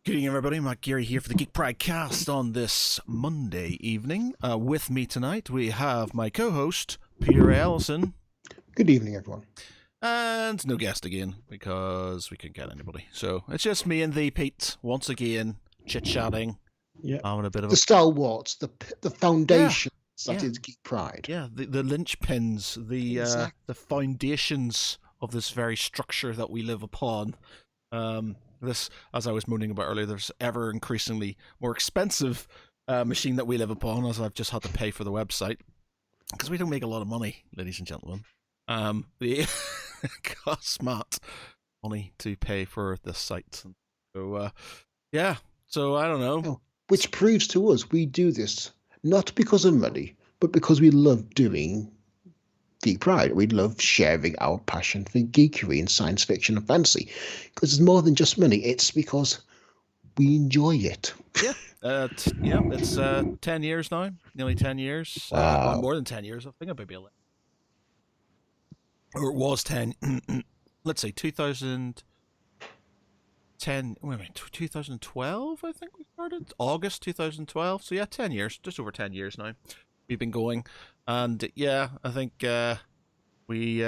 Good evening, everybody. Matt Geary here for the Geek Pride cast on this Monday evening. With me tonight, we have my co-host, Peter Ellison. Good evening, everyone. And no guest again, because we couldn't get anybody. So it's just me and thee, Pete, once again, chit-chatting. Yeah. Having a bit of the stalwarts, the foundation that Yeah. is Geek Pride. Yeah, the linchpins, the foundations of this very structure that we live upon. This, as I was moaning about earlier, there's ever increasingly more expensive machine that we live upon, as I've just had to pay for the website because we don't make a lot of money, ladies and gentlemen. It costs Matt money to pay for this site, so yeah. So I don't know. Which proves to us we do this not because of money, but because we love doing Geek Pride. We love sharing our passion for geekery and science fiction and fantasy. Because it's more than just money. It's because we enjoy it. Yeah. It's 10 years now. Nearly 10 years. Wow. Well, more than 10 years. I think it might be 11. Or it was 10. Let's say 2010. Wait a minute. 2012, I think we started. August 2012. So yeah, 10 years. Just over 10 years now. We've been going. And yeah, I think we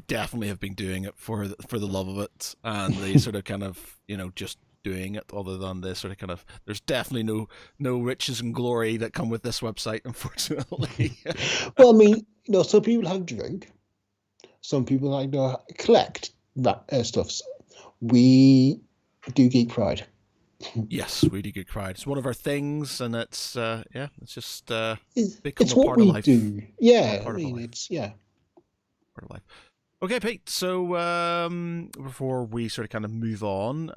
definitely have been doing it for the love of it, and the sort of kind of, just doing it, other than the sort of kind of, there's definitely no riches and glory that come with this website, unfortunately. Well, I mean, some people have drink, some people like to collect stuff. We do Geek Pride. Yes, we do Geek Pride. It's one of our things, and it's it's just become it's a what part we of life. do. Yeah, Part I of mean, life. it's Part of life. Okay, Pete. So before we sort of kind of move on,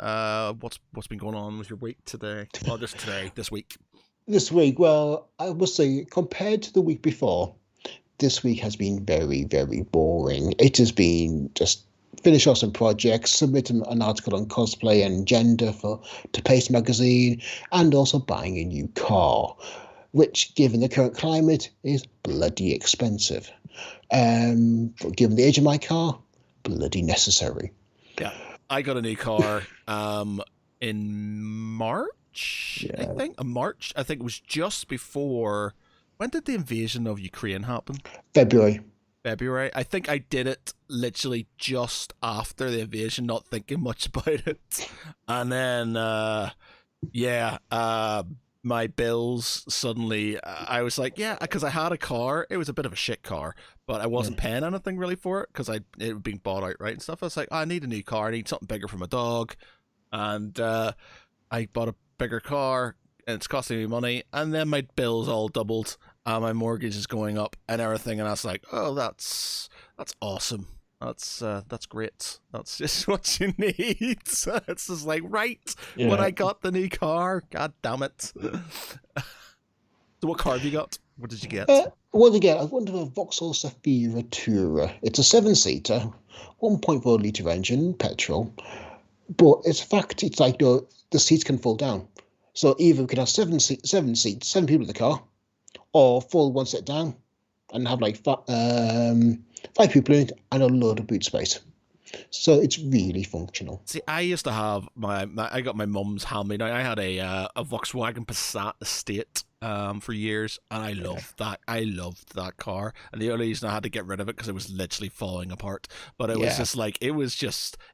what's been going on with your week today? Well, just today, this week. This week, well, I must say, compared to the week before, this week has been very, very boring. It has been just finish off some projects, submit an article on cosplay and gender to Paste magazine, and also buying a new car, which, given the current climate, is bloody expensive. But given the age of my car, bloody necessary. Yeah, I got a new car in March, Yeah. I think. March. I think it was just before. When did the invasion of Ukraine happen? February. I think I did it literally just after the invasion, not thinking much about it. And then, my bills suddenly, I was like, yeah, because I had a car. It was a bit of a shit car, but I wasn't paying anything really for it because it had been bought outright and stuff. I was like, I need a new car. I need something bigger for my dog. And I bought a bigger car, and it's costing me money. And then my bills all doubled. My mortgage is going up and everything, and I was like, "Oh, that's awesome. That's great. That's just what you need." It's just like when I got the new car. God damn it! So, what car have you got? What did you get? What did I get? I went to a Vauxhall Zafira Tourer. It's a 7-seater, 1.4 litre engine, petrol. But it's like the seats can fold down. So either we could have seven seats, 7 people in the car, or full one sit down and have like 5 people in it and a load of boot space. So it's really functional. See, I used to have I got my mum's hand-me down. I had a Volkswagen Passat Estate for years, and I loved that. I loved that car, and the only reason I had to get rid of it because it was literally falling apart. But it was just like, it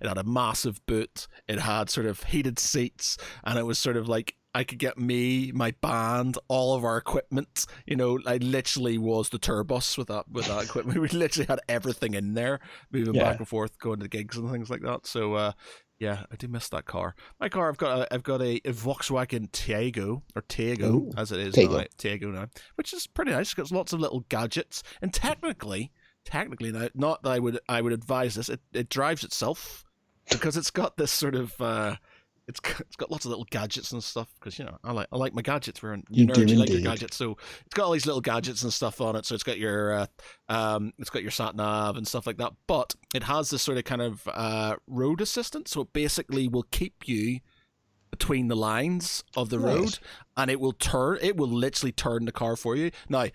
had a massive boot. It had sort of heated seats, and it was sort of like, I could get my band, all of our equipment. I literally was the tour bus with that equipment. We literally had everything in there, moving back and forth, going to gigs and things like that. So, yeah, I do miss that car. My car, I've got a Volkswagen Tiago, or Tiago, as it is now, Tiago now, which is pretty nice. It's got lots of little gadgets, and technically now, not that I would advise this. It drives itself because it's got this sort of. It's got lots of little gadgets and stuff, because I like my gadgets. We're you nerds, you like your gadgets, so it's got all these little gadgets and stuff on it. So it's got your sat nav and stuff like that. But it has this sort of kind of road assistant, so it basically will keep you between the lines of the road, and it will literally turn the car for you. Now,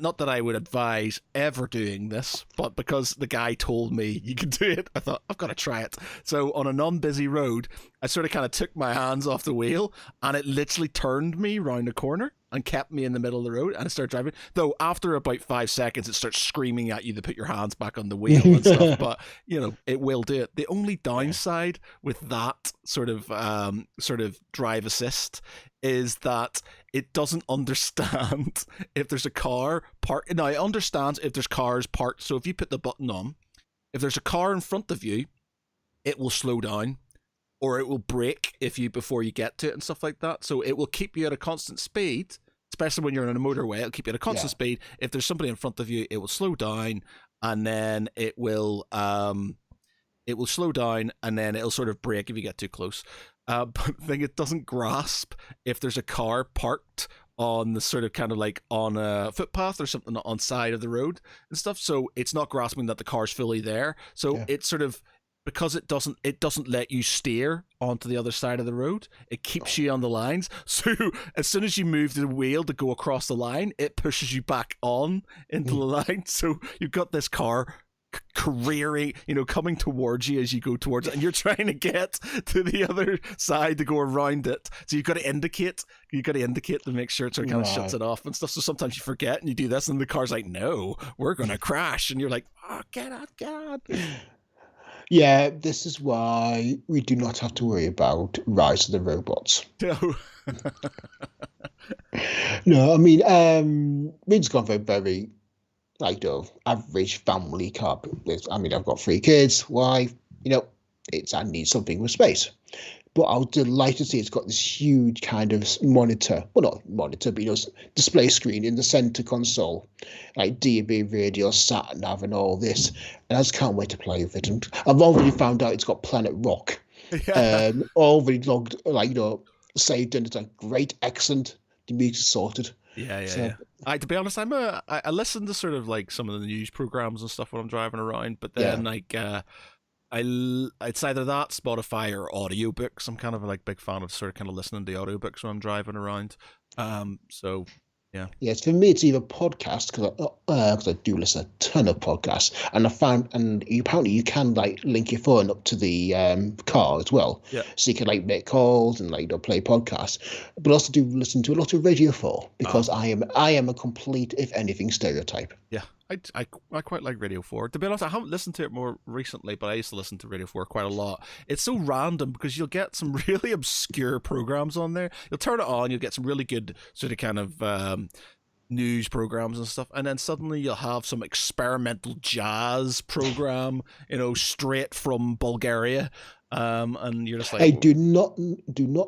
not that I would advise ever doing this, but because the guy told me you could do it, I thought, I've got to try it. So on a non-busy road, I sort of kind of took my hands off the wheel, and it literally turned me round a corner and kept me in the middle of the road, and I started driving. Though after about 5 seconds, it starts screaming at you to put your hands back on the wheel and stuff. But it will do it. The only downside with that sort of drive assist is that it doesn't understand if there's a car parked. Now, it understands if there's cars parked. So if you put the button on, if there's a car in front of you, it will slow down, or it will brake before you get to it and stuff like that. So it will keep you at a constant speed, especially when you're on a motorway. It'll keep you at a constant speed. If there's somebody in front of you, it will slow down, and then it will slow down, and then it'll sort of brake if you get too close. But the thing, it doesn't grasp if there's a car parked on the sort of kind of like on a footpath or something on side of the road and stuff. So it's not grasping that the car's fully there. So it's sort of, because it doesn't let you steer onto the other side of the road. It keeps you on the lines. So as soon as you move the wheel to go across the line, it pushes you back on into the line. So you've got this car careering, coming towards you as you go towards it, and you're trying to get to the other side to go around it. So you've got to indicate to make sure it sort of kind of shuts it off and stuff. So sometimes you forget and you do this, and the car's like, "No, we're gonna crash," and you're like, "Oh, get out." Yeah, this is why we do not have to worry about Rise of the Robots. No. No, I mean, we've gone for a very average family car. I mean, I've got 3 kids, wife. I need something with space. But I was delighted to see it's got this huge kind of monitor. Well, not monitor, but display screen in the center console, like DAB radio, sat nav, and all this. And I just can't wait to play with it. And I've already found out it's got Planet Rock. Yeah. Already logged, saved, and it's a great accent. The music's sorted. Yeah. To be honest, I listen to sort of like some of the news programs and stuff when I'm driving around, but then it's either that, Spotify, or audiobooks. I'm kind of like big fan of sort of kind of listening to audiobooks when I'm driving around. So yeah. Yes, for me it's either podcast, because I do listen to a ton of podcasts, and I found, and apparently you can link your phone up to the car as well, so you can make calls and play podcasts. But I also do listen to a lot of Radio 4 because I am a complete, if anything, stereotype. Yeah. I quite like Radio 4. To be honest, I haven't listened to it more recently, but I used to listen to Radio 4 quite a lot. It's so random because you'll get some really obscure programs on there. You'll turn it on, you'll get some really good sort of kind of news programs and stuff, and then suddenly you'll have some experimental jazz program, straight from Bulgaria. And you're just like, hey, do not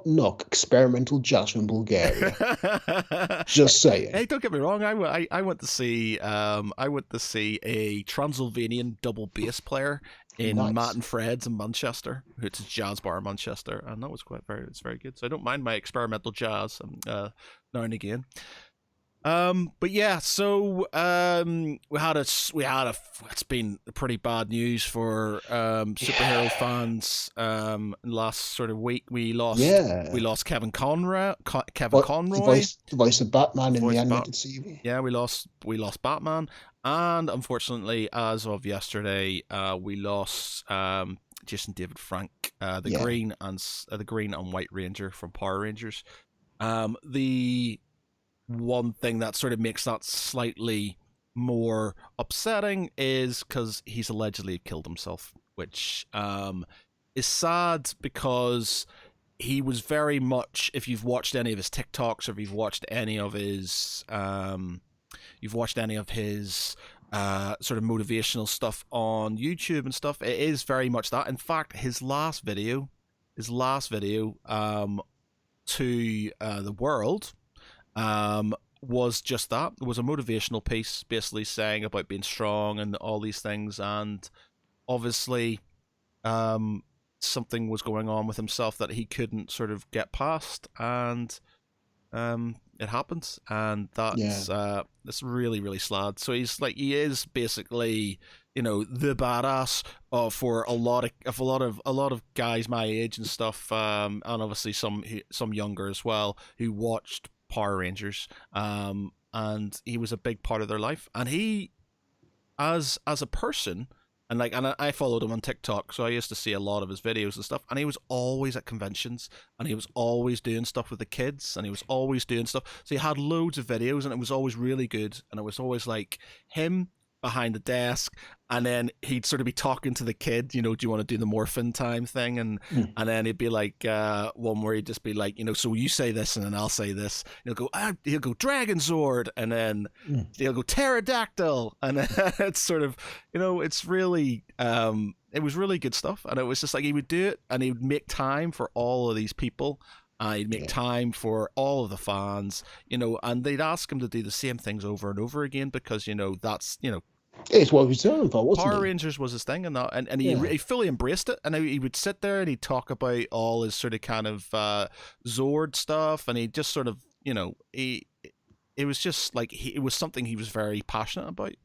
knock experimental jazz from Bulgaria. Just saying. Hey, don't get me wrong. I went to see a Transylvanian double bass player in Matt and Fred's in Manchester. It's a jazz bar in Manchester, and that was it's very good. So I don't mind my experimental jazz now and again. But yeah, so it's been pretty bad news for superhero fans. Last sort of week we lost Kevin Conroy, the voice of Batman in the animated series. Yeah, we lost Batman, and unfortunately, as of yesterday, we lost Jason David Frank, the Green and White Ranger from Power Rangers. The one thing that sort of makes that slightly more upsetting is because he's allegedly killed himself, which is sad because he was very much, if you've watched any of his TikToks or if you've watched any of his sort of motivational stuff on YouTube and stuff, it is very much that. In fact, his last video to the world was just that. It was a motivational piece, basically saying about being strong and all these things, and obviously something was going on with himself that he couldn't sort of get past, and it happens, and that's really, really sad. So he is basically, the badass for a lot of guys my age and stuff, and obviously some younger as well, who watched Power Rangers, and and he was a big part of their life. And he, as a person, and I followed him on TikTok, so I used to see a lot of his videos and stuff. And he was always at conventions, and he was always doing stuff with the kids, and he was always doing stuff. So he had loads of videos, and it was always really good. And it was always like him behind the desk, and then he'd sort of be talking to the kid, do you want to do the morphin time thing? And then it'd be like one where he'd just be like, so you say this and then I'll say this. He'll go Dragon Zord, and then he'll go Pterodactyl, and then it's sort of, it's really it was really good stuff. And it was just like he would do it, and he would make time for all of these people. He'd make time for all of the fans, and they'd ask him to do the same things over and over again because, that's, it's what he was doing for, wasn't Power it? Rangers was his thing, and he fully embraced it. And he would sit there and he'd talk about all his sort of kind of Zord stuff, and he just sort of, it was just like it was something he was very passionate about.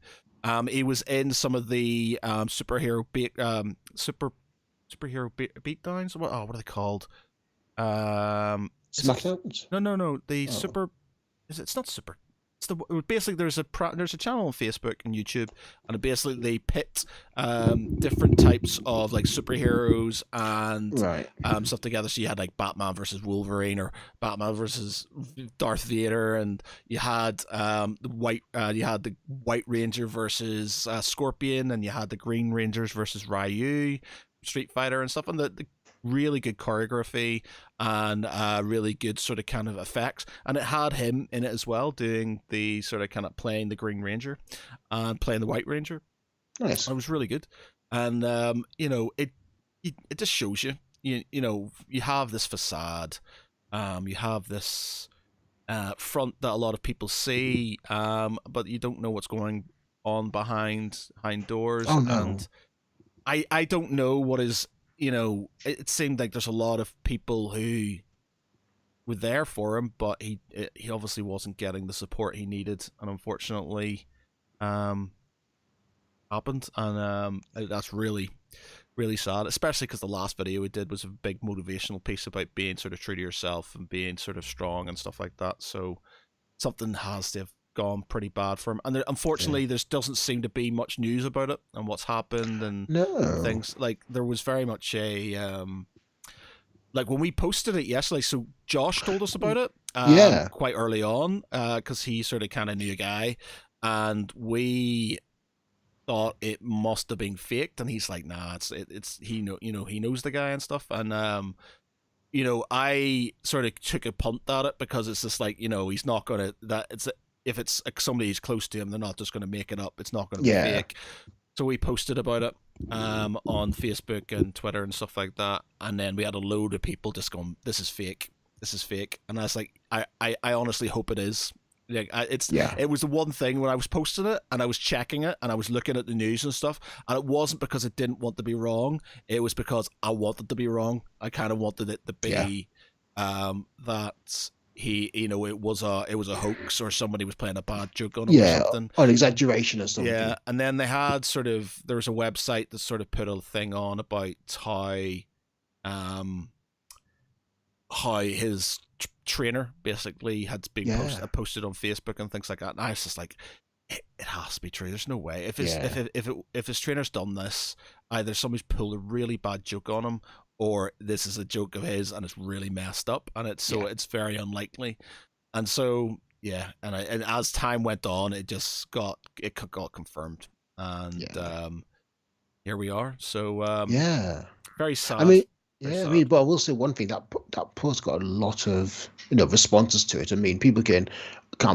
He was in some of the superhero beatdowns. What are they called? SmackDowns? No. Super. It's not super. Basically there's a channel on Facebook and YouTube, and basically they pit different types of like superheroes and stuff together. So you had like Batman versus Wolverine, or Batman versus Darth Vader, and you had the White Ranger versus Scorpion, and you had the Green Rangers versus Ryu, Street Fighter and stuff, and the really good choreography and really good sort of kind of effects, and it had him in it as well, doing the sort of kind of playing the Green Ranger and playing the White Ranger. Nice. It was really good, and it just shows you, you have this facade, you have this front that a lot of people see, but you don't know what's going on behind doors. Oh no. And I don't know what is. It seemed like there's a lot of people who were there for him, but he obviously wasn't getting the support he needed, and unfortunately, happened, and that's really, really sad. Especially because the last video he did was a big motivational piece about being sort of true to yourself and being sort of strong and stuff like that. So something has to have gone pretty bad for him, and unfortunately there doesn't seem to be much news about it and what's happened and things. Like there was very much a like when we posted it yesterday, so Josh told us about it quite early on, because he sort of kind of knew a guy, and we thought it must have been faked, and he's like, nah, it's he knows the guy and stuff. And I sort of took a punt at it because it's just like, he's not gonna, if it's somebody who's close to him, they're not just going to make it up. It's not going to be fake. So we posted about it on Facebook and Twitter and stuff like that. And then we had a load of people just going, this is fake. This is fake. And I was like, I honestly hope it is. Like, it was the one thing when I was posting it and I was checking it and I was looking at the news and stuff, and it wasn't because I didn't want to be wrong. It was because I wanted to be wrong. I kind of wanted it to be that it was a hoax, or somebody was playing a bad joke on him or something, or an exaggeration or something. Yeah, and then there was a website that sort of put a thing on about how his trainer basically had been posted on Facebook and things like that. And I was just like, it has to be true. There's no way. If his trainer's done this, either somebody's pulled a really bad joke on him, or this is a joke of his and it's really messed up, and it's very unlikely. And so and as time went on, it got confirmed, and here we are. So very sad. I mean, but I will say one thing, that post got a lot of responses to it. I mean, people can't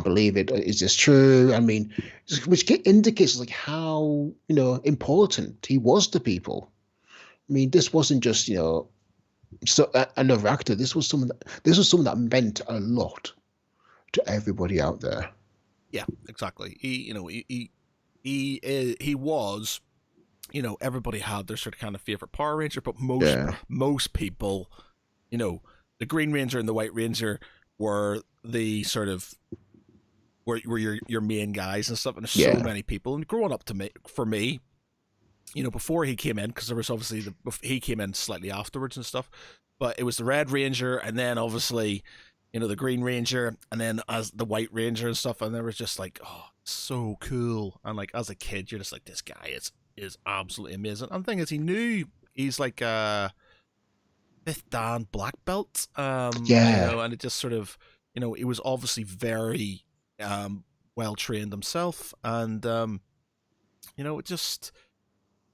believe it. Is this true? I mean, which indicates like how important he was to people. I mean, this wasn't just another actor. This was someone that meant a lot to everybody out there. Yeah, exactly. He was. Everybody had their sort of kind of favorite Power Ranger, but most people, the Green Ranger and the White Ranger were the sort of were your main guys and stuff. And there's so many people, and growing up for me, before he came in, because there was obviously he came in slightly afterwards and stuff, but it was the Red Ranger, and then obviously the Green Ranger, and then as the White Ranger and stuff, and there was just like, oh, so cool. And like as a kid, you're just like, this guy is absolutely amazing. And the thing is, he's like a fifth dan black belt, Yeah. and it just sort of, he was obviously very well trained himself, and it just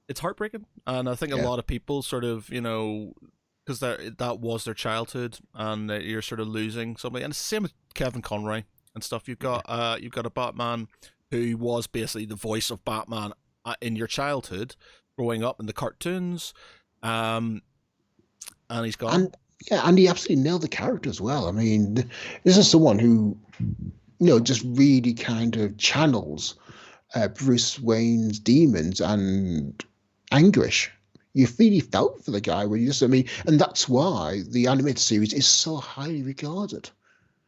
it's heartbreaking. And I think a Yeah. lot of people sort of, because that was their childhood, and you're sort of losing somebody. And it's the same with Kevin Conroy and stuff. You've got a Batman who was basically the voice of Batman in your childhood, growing up in the cartoons, and he's gone. And yeah, and he absolutely nailed the character as well. I mean, this is someone who, just really kind of channels Bruce Wayne's demons and anguish. You really felt for the guy when I mean, and that's why the animated series is so highly regarded.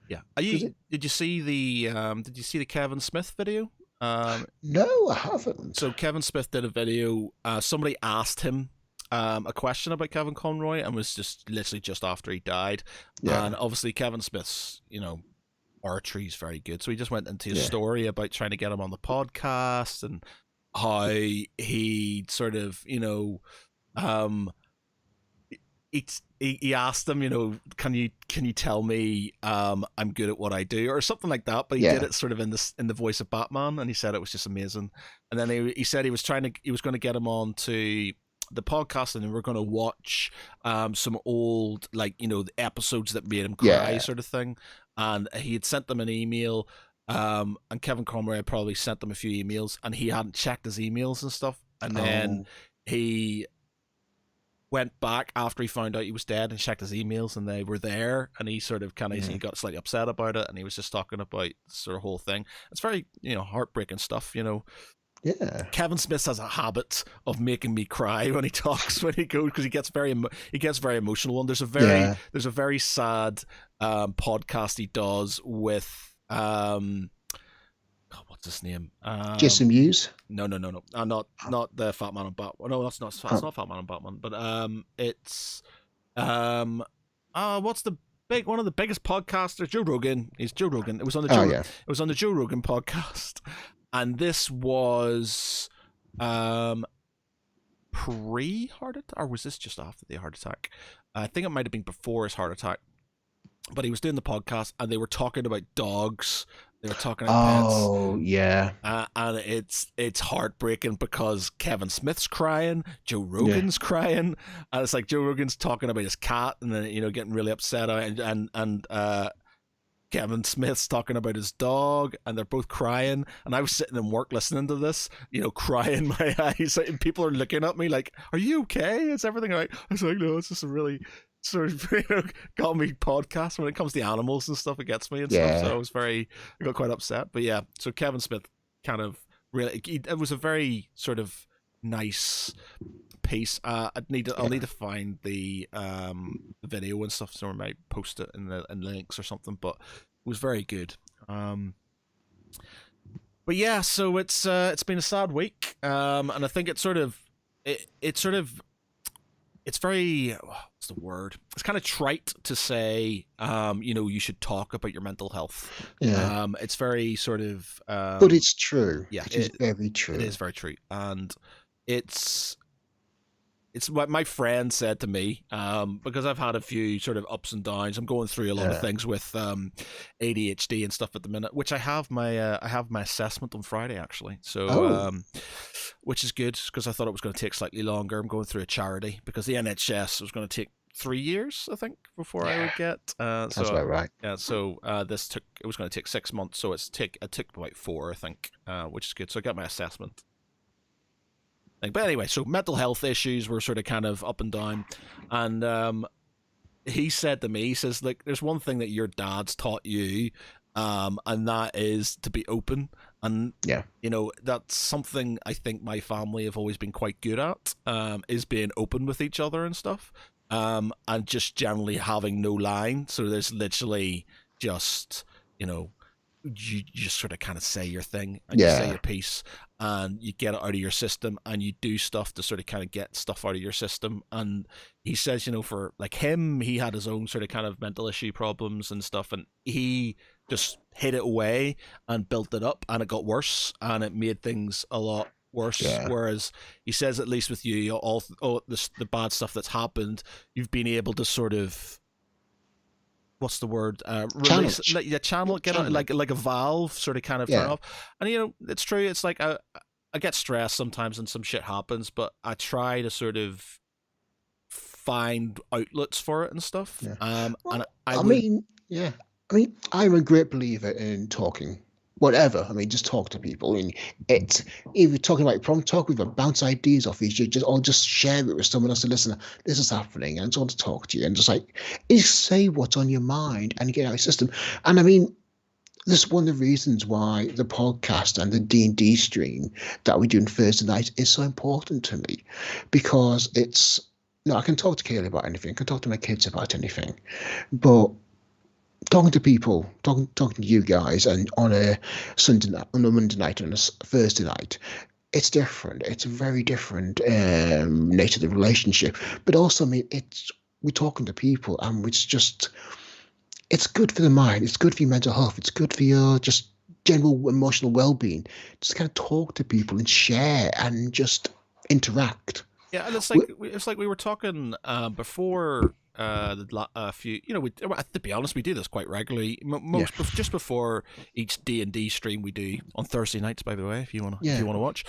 Yeah. Did you see the Kevin Smith video? No, I haven't. So Kevin Smith did a video. Somebody asked him a question about Kevin Conroy, and was just literally just after he died. Yeah. And obviously Kevin Smith's, oratory is very good. So he just went into a story about trying to get him on the podcast, and how he sort of, he asked him, can you tell me I'm good at what I do, or something like that. But he did it sort of in the voice of Batman, and he said it was just amazing. And then he said he was going to get him on to the podcast, and we're going to watch some old, like, the episodes that made him cry, sort of thing. And he had sent them an email, and Kevin Conroy had probably sent them a few emails, and he hadn't checked his emails and stuff. And then he went back after he found out he was dead and checked his emails, and they were there, and he sort of he got slightly upset about it, and he was just talking about sort of whole thing. It's very, heartbreaking stuff. Yeah. Kevin Smith has a habit of making me cry when he talks, when he goes, because he gets very emotional. And there's a very sad podcast he does with God, what's his name? Jason Mewes? No. Not the Fat Man and Batman. No, that's not Fat Man and Batman. But it's what's the one of the biggest podcasters? Joe Rogan. He's Joe Rogan. It was on the It was on the Joe Rogan podcast. And this was pre-heart attack, or was this just after the heart attack? I think it might have been before his heart attack. But he was doing the podcast, and they were talking about dogs. They were talking about pets. Oh, yeah. And it's heartbreaking because Kevin Smith's crying, Joe Rogan's crying, and it's like Joe Rogan's talking about his cat, and then getting really upset, and Kevin Smith's talking about his dog, and they're both crying. And I was sitting in work listening to this, crying my eyes out, and people are looking at me like, "Are you okay? Is everything all right?" I was like, "No, it's just a really sort of got me podcast when it comes to animals and stuff. It gets me and stuff." So I got quite upset. But yeah, so Kevin Smith kind of really, it was a very sort of nice piece. I'll need to find the video and stuff, so I might post it in links or something. But it was very good. But yeah, so it's been a sad week, and I think it's very, what's the word? It's kind of trite to say, you should talk about your mental health. Yeah. It's very sort of, but it's true. Yeah, it is very true. It is very true, and it's what my friend said to me, because I've had a few sort of ups and downs. I'm going through a lot of things with ADHD and stuff at the minute, which I have my assessment on Friday, actually. So, which is good, because I thought it was going to take slightly longer. I'm going through a charity, because the NHS was going to take 3 years, I think, before I would get. That's about right. Yeah, so it was going to take 6 months, so it took about 4, I think, which is good. So I got my assessment. But anyway, so mental health issues were sort of kind of up and down, and he said to me, he says, like, there's one thing that your dad's taught you, and that is to be open, and that's something I think my family have always been quite good at, is being open with each other and stuff, and just generally having no line. So there's literally just you just sort of kind of say your thing and you say Yeah. your piece and you get it out of your system and you do stuff to sort of kind of get stuff out of your system. And he says, for like him, he had his own sort of kind of mental issue problems and stuff, and he just hid it away and built it up, and it got worse and it made things a lot worse. Yeah. Whereas he says, at least with you, all the bad stuff that's happened, you've been able to sort of, what's the word? Release, channel, get out, Channel. like a valve, sort of kind of turn Yeah. off. And it's true. It's like I get stressed sometimes and some shit happens, but I try to sort of find outlets for it and stuff. Yeah. And Well, I I would, mean, yeah. I mean, I'm a great believer in talking. Whatever. I mean, just talk to people. And it's if you're talking about problem, talk with them, bounce ideas off each other, or just share it with someone else to listen. This is happening, and I just want to talk to you, and just say what's on your mind and get out of your system. And I mean, this is one of the reasons why the podcast and the D&D stream that we do on Thursday night is so important to me, because it's I can talk to Kaylee about anything, I can talk to my kids about anything, but talking to people, talking to you guys, and on a Sunday night, on a Monday night, on a Thursday night, it's different. It's a very different nature of the relationship. But also, I mean, we're talking to people, and it's good for the mind. It's good for your mental health. It's good for your just general emotional well-being. Just kind of talk to people and share and just interact. yeah, and it's like we were talking before. A few, to be honest, we do this quite regularly. Just before each D&D stream we do on Thursday nights, by the way, if you want to watch.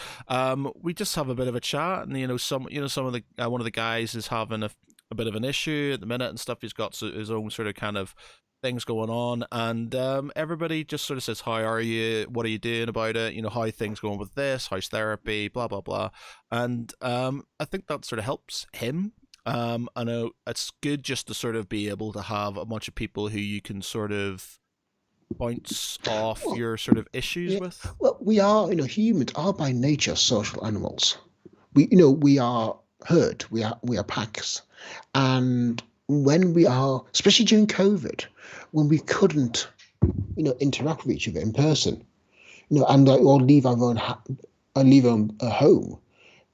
We just have a bit of a chat, and some of the one of the guys is having a bit of an issue at the minute and stuff. He's got his own sort of kind of things going on, and everybody just sort of says, "How are you? What are you doing about it? How are things going with this? How's therapy? Blah blah blah." And I think that sort of helps him. I know it's good just to sort of be able to have a bunch of people who you can sort of bounce off your sort of issues with. Well, we are, humans are by nature social animals. We are herd. We are packs, and when we are, especially during COVID, when we couldn't, interact with each other in person, and or leave our own home,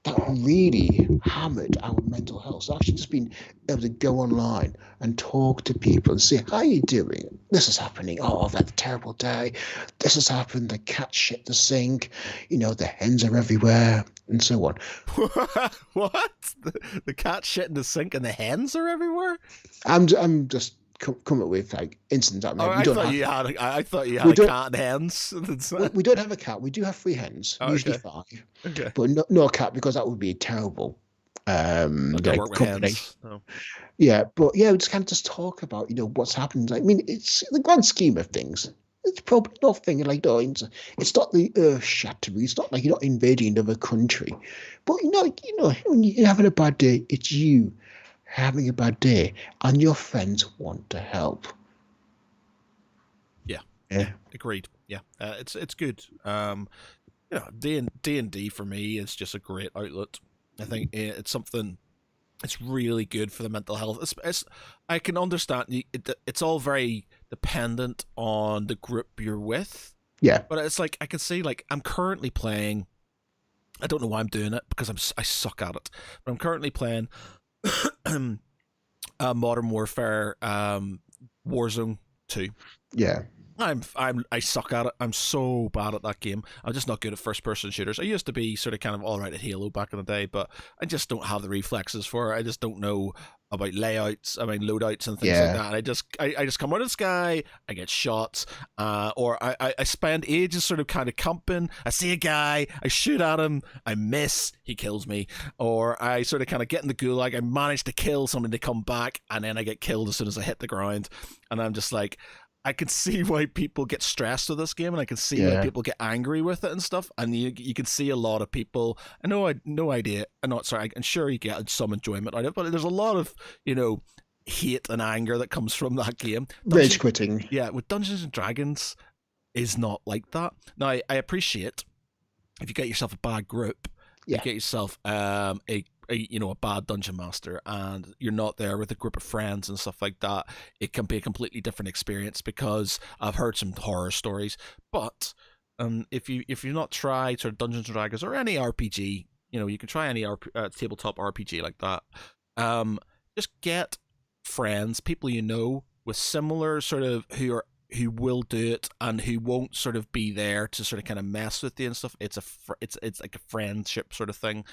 that really hammered our mental health. So actually just being able to go online and talk to people and say, how are you doing? This is happening. Oh, I've had a terrible day. This has happened. The cat shit the sink. The hens are everywhere and so on. What? The cat shit in the sink and the hens are everywhere? I'm just come up with incidents that I thought you had a cat and hens. We don't have a cat. We do have 3 hens, usually 5. Okay. But no cat, because that would be terrible. Work with hens. No. Yeah, but we just kind of just talk about what's happened. I mean, it's in the grand scheme of things, it's probably nothing it's not the earth shattering. It's not like you're not invading another country, but when you're having a bad day, it's you having a bad day, and your friends want to help. Yeah, agreed. Yeah, it's good. D&D for me is just a great outlet. I think it's something. It's really good for the mental health. I can understand it's all very dependent on the group you're with. Yeah, but it's like I can see, like, I'm currently playing. I don't know why I'm doing it because I suck at it. But I'm currently playing Modern Warfare Warzone 2. Yeah. I suck at it. I'm so bad at that game. I'm just not good at first person shooters. I used to be sort of kind of all right at Halo back in the day, but I just don't have the reflexes for it. I just don't know about layouts, loadouts and things like that. And I just come out of the sky, I get shot, or I spend ages sort of kind of camping. I see a guy, I shoot at him, I miss, he kills me, or I sort of kind of get in the gulag, I manage to kill somebody to come back, and then I get killed as soon as I hit the ground, and I'm just like, I can see why people get stressed with this game, and I can see why people get angry with it and stuff. And you can see a lot of people. I know I no idea. I'm sure you get some enjoyment out of it, but there's a lot of hate and anger that comes from that game. Rage quitting. Yeah, with Dungeons and Dragons is not like that. Now I appreciate if you get yourself a bad group. You get yourself a a bad dungeon master and you're not there with a group of friends and stuff like that, it can be a completely different experience, because I've heard some horror stories. But if you've not tried sort of Dungeons and Dragons or any RPG, you can try any tabletop RPG like that. Um, just get friends, people with similar sort of who will do it and who won't sort of be there to sort of kind of mess with you and stuff. It's like a friendship sort of thing.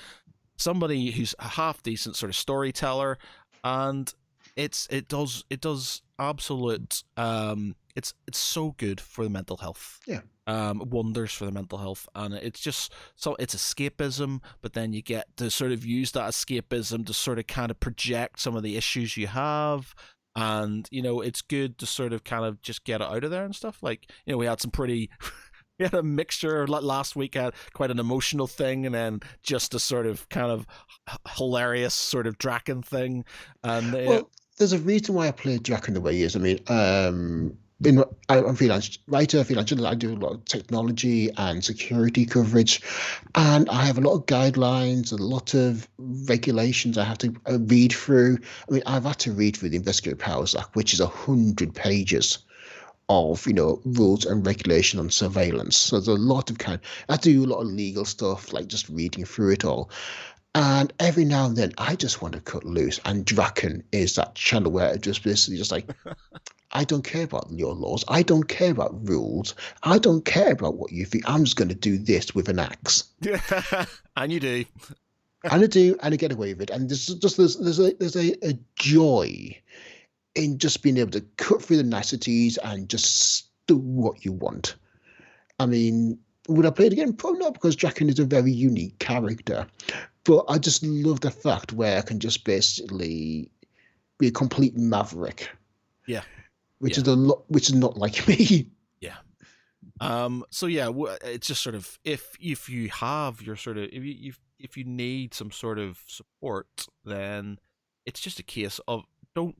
Somebody who's a half decent sort of storyteller, and it does absolute it's so good for the mental health. Yeah. Wonders for the mental health, and it's just so it's escapism, but then you get to sort of use that escapism to sort of kind of project some of the issues you have. And it's good to sort of kind of just get it out of there and stuff. Like, we had some pretty we had a mixture last week, had quite an emotional thing, and then just a sort of kind of hilarious sort of Draken thing. And Well, there's a reason why I play Draken the way he is. I mean, I'm a freelance writer, freelance journalist. I do a lot of technology and security coverage, and I have a lot of guidelines, a lot of regulations I have to read through. I mean, I've had to read through the Investigative Powers Act, which is 100 pages of rules and regulation on surveillance. So there's a lot of I do a lot of legal stuff, like just reading through it all. And every now and then, I just want to cut loose. And Draken is that channel where it just basically just like, I don't care about your laws. I don't care about rules. I don't care about what you think. I'm just going to do this with an axe. And you do. And I do, and I get away with it. And there's a joy in just being able to cut through the niceties and just do what you want. I mean, would I play it again? Probably not, because Draken is a very unique character. But I just love the fact where I can just basically be a complete maverick. Yeah. Which is not like me. Yeah. So yeah, it's just sort of if you have your sort of if you need some sort of support, then it's just a case of don't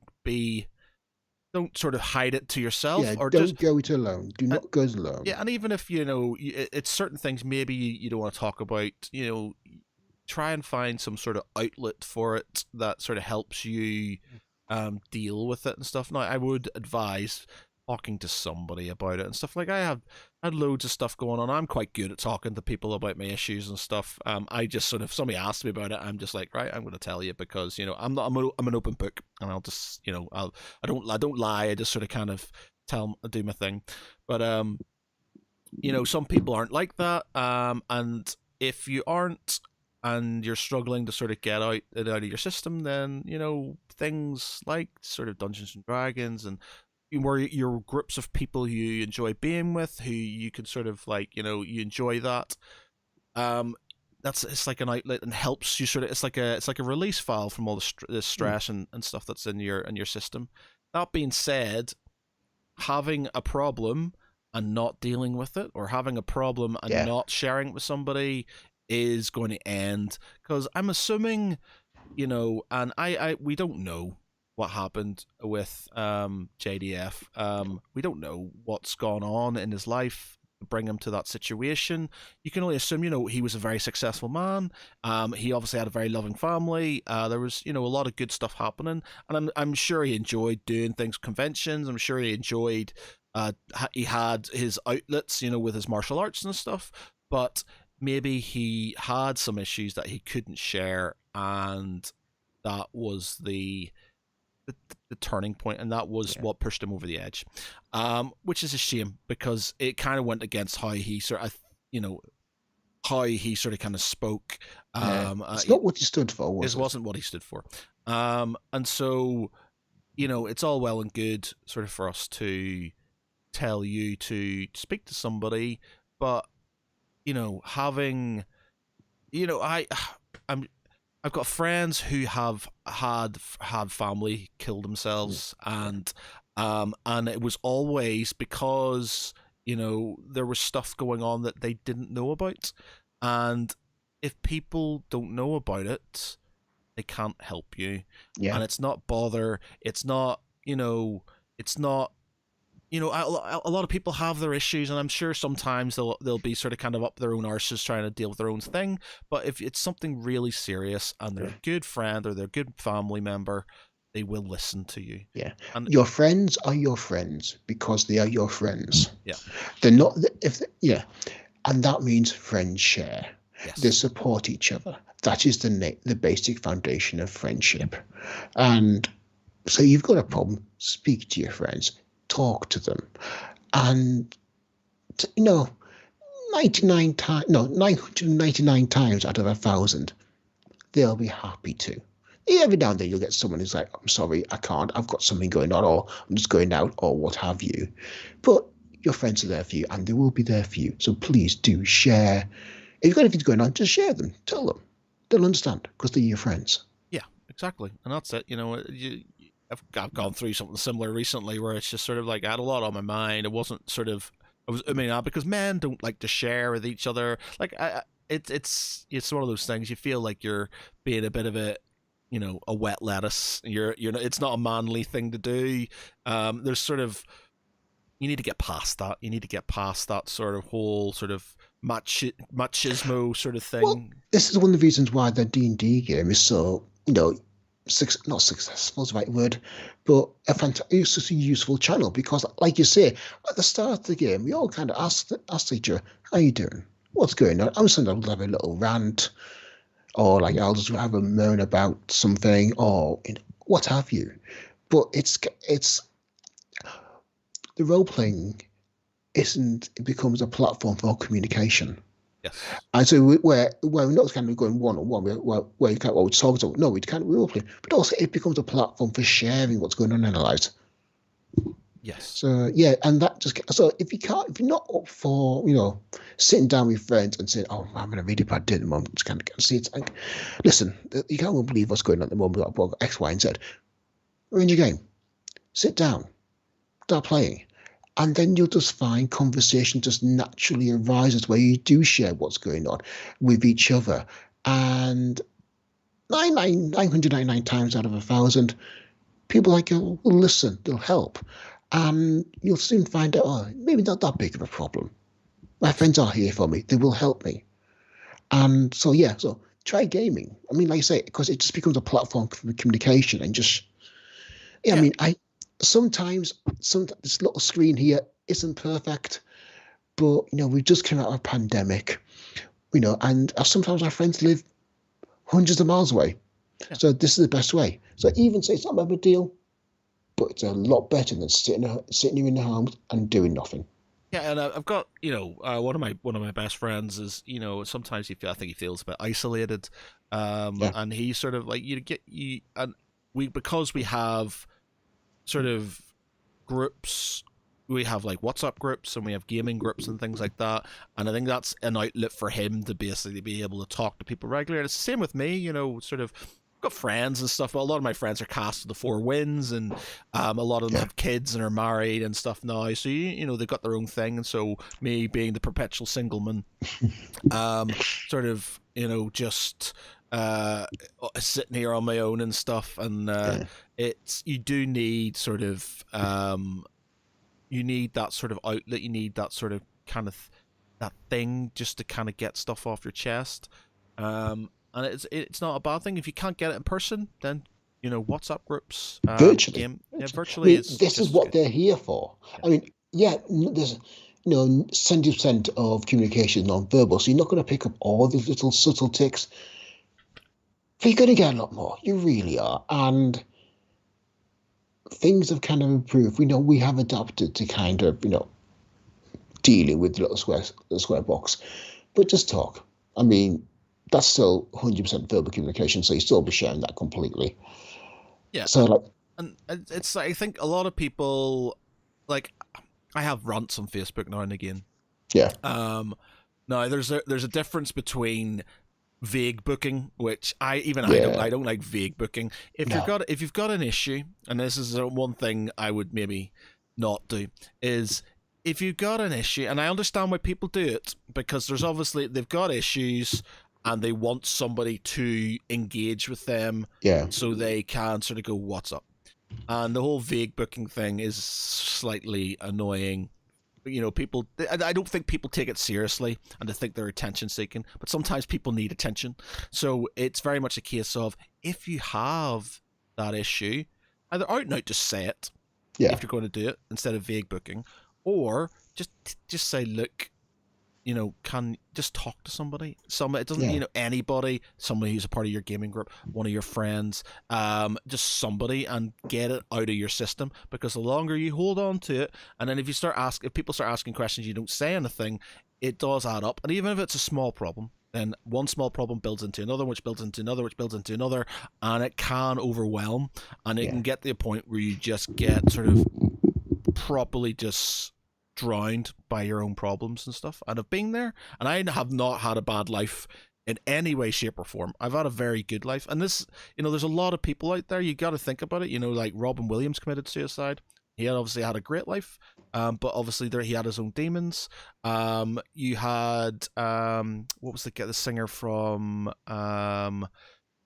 sort of hide it to yourself, Yeah, or don't just go it alone. Do not go it alone. Yeah, and even if it's certain things maybe you don't want to talk about, try and find some sort of outlet for it that sort of helps you deal with it and stuff. Now, I would advise talking to somebody about it and stuff. Like, I had loads of stuff going on. I'm quite good at talking to people about my issues and stuff. I just sort of, somebody asked me about it, I'm just like, right, I'm going to tell you, because I'm an open book, and I'll just I don't lie. I just sort of kind of do my thing. But some people aren't like that. And if you aren't, and you're struggling to sort of get it out of your system, then things like sort of Dungeons and Dragons, and where your groups of people you enjoy being with, who you can sort of like you enjoy that. It's like an outlet and helps you sort of. It's like a release valve from all the stress and stuff that's in your system. That being said, having a problem and not dealing with it, or having a problem and not sharing it with somebody, is going to end, because I'm assuming, and we don't know what happened with JDF. We don't know what's gone on in his life to bring him to that situation. You can only assume, he was a very successful man. He obviously had a very loving family. There was, a lot of good stuff happening, and I'm sure he enjoyed doing things, conventions. I'm sure he enjoyed. He had his outlets, with his martial arts and stuff, but maybe he had some issues that he couldn't share, and that was the turning point, and that was what pushed him over the edge, which is a shame, because it kind of went against how he sort of kind of spoke. It's not what he stood for. It wasn't what he stood for. And so it's all well and good sort of for us to tell you to speak to somebody, but having, I've got friends who have had family kill themselves, and it was always because there was stuff going on that they didn't know about, and if people don't know about it, they can't help you. And it's not bother. It's not it's not a lot of people have their issues, and I'm sure sometimes they'll be sort of kind of up their own arses trying to deal with their own thing. But if it's something really serious and they're a good friend or they're a good family member, they will listen to you. Yeah. And Your friends are your friends because they are your friends. yeah, They're not, yeah. And that means friends share. yes, They support each other. That is the basic foundation of friendship. And so you've got a problem, speak to your friends, talk to them. And, 999 times out of 1,000, they'll be happy to. Every now and then you'll get someone who's like, I'm sorry, I can't, I've got something going on, or I'm just going out, or what have you. But your friends are there for you, and they will be there for you. So please do share. If you've got anything going on, just share them. Tell them. They'll understand because they're your friends. yeah, exactly. And that's it. I've gone through something similar recently where it's just sort of like I had a lot on my mind. It wasn't sort of, because men don't like to share with each other. Like it's one of those things. You feel like you're being a bit of a wet lettuce. It's not a manly thing to do. There's sort of, you need to get past that. You need to get past that sort of whole sort of machismo sort of thing. Well, this is one of the reasons why the D&D game is so, not successful is the right word, but it's just a useful channel because, like you say, at the start of the game, we all kind of ask each other, how you doing? What's going on? I'm sometimes I'll have a little rant, or like I'll just have a moan about something, or what have you. But it's the role playing it becomes a platform for communication. Yes. And so where we're not kind of going one on one, where you can't talk to. No, we can't role play, but also it becomes a platform for sharing what's going on in our lives. Yes. So yeah, and that if you're not up for sitting down with friends and saying, oh, I'm having a really bad day at the moment, just kind of see it's like, listen, you can't believe what's going on at the moment. I've X, Y, and Z. Arrange your game, sit down, start playing. And then you'll just find conversation just naturally arises where you do share what's going on with each other. And 999 times out of 1,000, people will listen, they'll help. And you'll soon find out, oh, maybe not that big of a problem. My friends are here for me. They will help me. And so try gaming. I mean, like I say, because it just becomes a platform for communication and just, I mean, sometimes this little screen here isn't perfect, but we've just come out of a pandemic, and sometimes our friends live hundreds of miles away. Yeah. So this is the best way. So even say it's not a big deal, but it's a lot better than sitting here in the house and doing nothing. Yeah, and I've got one of my best friends is sometimes I think he feels a bit isolated, and he's sort of like because we have sort of groups, we have like WhatsApp groups and we have gaming groups and things like that, and I think that's an outlet for him to basically be able to talk to people regularly. And it's the same with me, sort of got friends and stuff, but a lot of my friends are cast of the Four Winds, and a lot of them have kids and are married and stuff now, so they've got their own thing. And so me being the perpetual single man, sort of just sitting here on my own and stuff, and you do need sort of you need that sort of outlet, you need that sort of kind of that thing just to kind of get stuff off your chest, and it's not a bad thing if you can't get it in person. Then WhatsApp groups, virtually, virtually. This is what they're here for. I mean, there's 70% of communication is non-verbal, so you're not going to pick up all these little subtle ticks. But you're going to get a lot more. You really are. And things have kind of improved. We have adapted to kind of, dealing with the little square box. But just talk. I mean, that's still 100% verbal communication, so you still be sharing that completely. Yeah. So, and it's, I think a lot of people, like, I have rants on Facebook now and again. Yeah. Now there's a difference between vague booking, which I don't like vague booking. If you've got an issue, and this is one thing I would maybe not do, is if you've got an issue, and I understand why people do it, because there's obviously they've got issues and they want somebody to engage with them, so they can sort of go, what's up? And the whole vague booking thing is slightly annoying. People, I don't think people take it seriously and they think they're attention seeking, but sometimes people need attention. So it's very much a case of, if you have that issue, either out and out just say it Yeah. if you're going to do it instead of vague booking, or just say, look, can just talk to somebody. It doesn't, Yeah. anybody, somebody who's a part of your gaming group, one of your friends, just somebody, and get it out of your system. Because the longer you hold on to it, and then if people start asking questions, you don't say anything, it does add up. And even if it's a small problem, then one small problem builds into another, which builds into another, which builds into another, and it can overwhelm, and it can get to the point where you just get sort of properly just drowned by your own problems and stuff. And I've been there, and I have not had a bad life in any way, shape, or form. I've had a very good life. And this, there's a lot of people out there, you got to think about it, like Robin Williams committed suicide. He obviously had a great life, but obviously he had his own demons. You had what was the singer from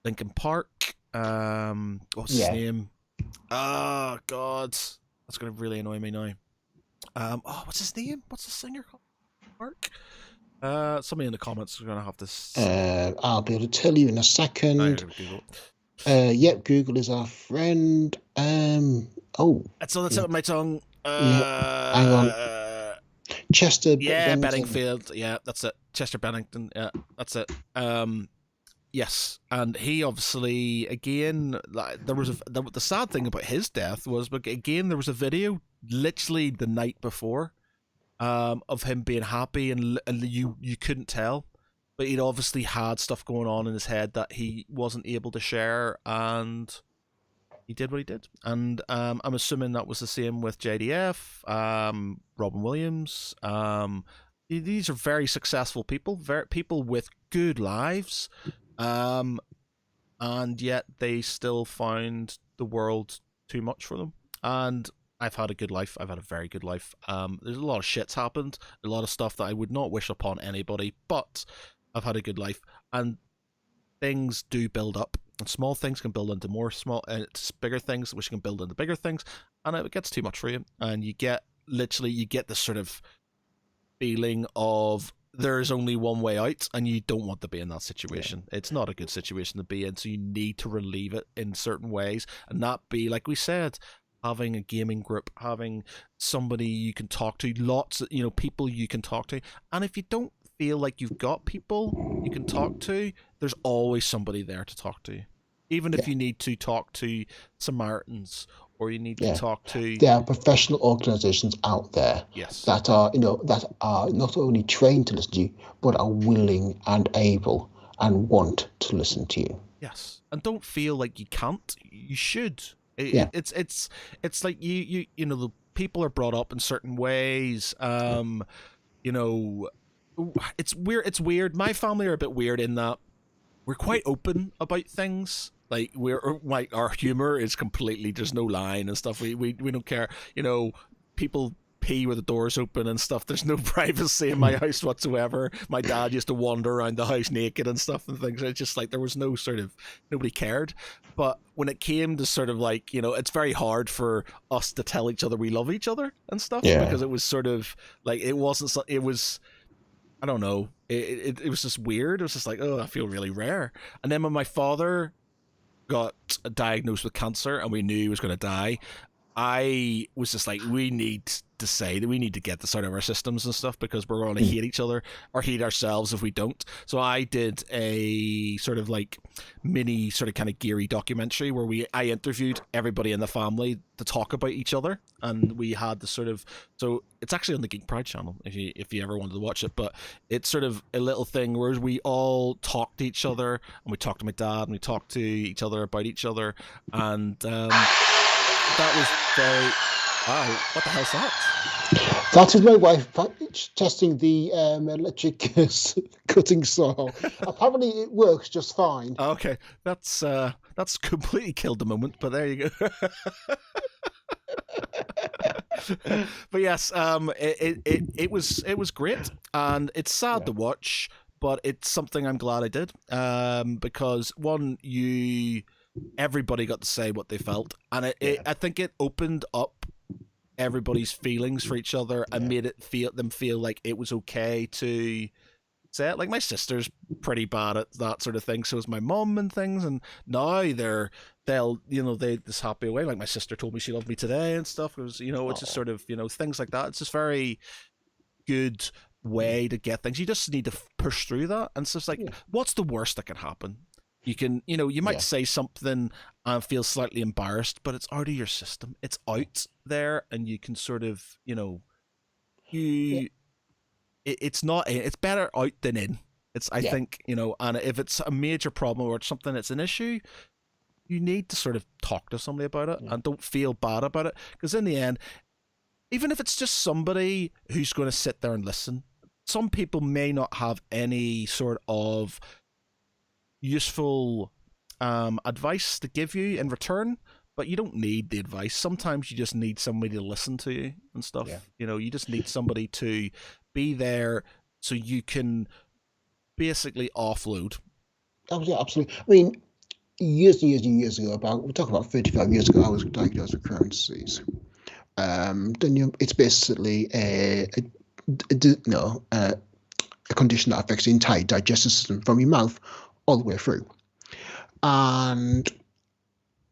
Linkin Park? What's his name? Oh God, that's gonna really annoy me now. What's his name? What's the singer called? Mark? Somebody in the comments is gonna have this. I'll be able to tell you in a second. Google. Yep, Google is our friend. That's on the tip of my tongue. Hang on. Chester. Yeah, Benningfield. Yeah, that's it. Chester Bennington. Yeah, that's it. Yes, and he obviously, again, there was the sad thing about his death was, again, there was a video literally the night before, of him being happy, and you couldn't tell, but he'd obviously had stuff going on in his head that he wasn't able to share, and he did what he did. And I'm assuming that was the same with JDF, Robin Williams. These are very successful people, people with good lives. And yet they still found the world too much for them. And I've had a good life. I've had a very good life. There's a lot of shit's happened, a lot of stuff that I would not wish upon anybody, but I've had a good life. And things do build up, and small things can build into it's bigger things, which can build into bigger things, and it gets too much for you. And you get this sort of feeling of, there's only one way out, and you don't want to be in that situation. Yeah. It's not a good situation to be in, so you need to relieve it in certain ways, and that be, like we said, having a gaming group, having somebody you can talk to, lots of, people you can talk to. And if you don't feel like you've got people you can talk to, there's always somebody there to talk to. Even if you need to talk to Samaritans, or you need to talk to... There are professional organizations out there that are, that are not only trained to listen to you, but are willing and able and want to listen to you. Yes. And don't feel like you can't. You should. It's like you the people are brought up in certain ways. It's weird. My family are a bit weird in that we're quite open about things. Like, our humor is completely, there's no line and stuff. We don't care. People pee with the doors open and stuff. There's no privacy in my house whatsoever. My dad used to wander around the house naked and stuff and things. It's just like, there was no sort of, nobody cared. But when it came to sort of like, it's very hard for us to tell each other we love each other and stuff, because it was sort of like, it was, I don't know. It was just weird. It was just like, oh, I feel really rare. And then when my father got diagnosed with cancer and we knew he was going to die, I was just like, we need to say that we need to get this out of our systems and stuff, because we're going to hate each other or hate ourselves if we don't. So I did a sort of like mini sort of kind of geary documentary where I interviewed everybody in the family to talk about each other, and we had the sort of, so it's actually on the Geek Pride channel if you ever wanted to watch it, but it's sort of a little thing where we all talk to each other, and we talked to my dad, and we talked to each other about each other, and that was very... Wow, what the hell's that? That is my wife testing the electric cutting saw. Apparently it works just fine. Okay, that's completely killed the moment, but there you go. But yes, it was great, and it's sad to watch, but it's something I'm glad I did, because one, you everybody got to say what they felt, and Yeah. I think it opened up everybody's feelings for each other and Yeah. made them feel like it was okay to say it. Like my sister's pretty bad at that sort of thing, so is my mum and things, and now they this happy away. Like my sister told me she loved me today and stuff. It was, it's just Oh. sort of, things like that. It's just very good way to get things. You just need to push through that, and it's just like, Yeah. what's the worst that can happen? You can, you might Yeah. say something and feel slightly embarrassed, but it's out of your system. It's out there, and you can sort of, Yeah. you it's not in. It's better out than in. It's, I Yeah. think, and if it's a major problem or it's something that's an issue, you need to sort of talk to somebody about it Yeah. and don't feel bad about it, because in the end, even if it's just somebody who's going to sit there and listen, some people may not have any sort of useful advice to give you in return, but you don't need the advice. Sometimes you just need somebody to listen to you and stuff. Yeah. You just need somebody to be there so you can basically offload. Oh, yeah, absolutely. I mean, years and years and years ago, we're talking about 35 years ago, I was diagnosed with Crohn's disease. Then it's basically no, a condition that affects the entire digestive system from your mouth all the way through. And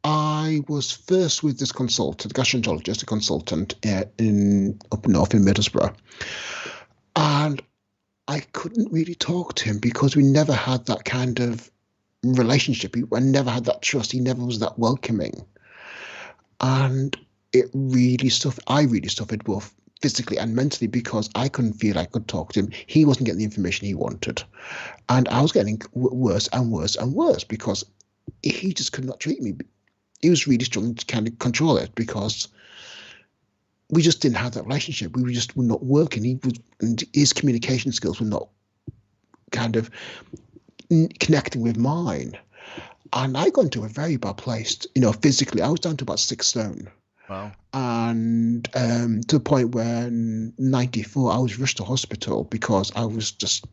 I was first with this consultant, gastroenterologist, a consultant in up north in Middlesbrough, and I couldn't really talk to him because we never had that kind of relationship. I never had that trust. He never was that welcoming, and it really suffered. I really suffered both physically and mentally because I couldn't feel I could talk to him. He wasn't getting the information he wanted, and I was getting worse and worse and worse because he just could not treat me. He was really struggling to kind of control it because we just didn't have that relationship. We were not working. And his communication skills were not kind of connecting with mine. And I got into a very bad place, physically. I was down to about 6 stone. Wow. And to the point where in 94, I was rushed to hospital because I was just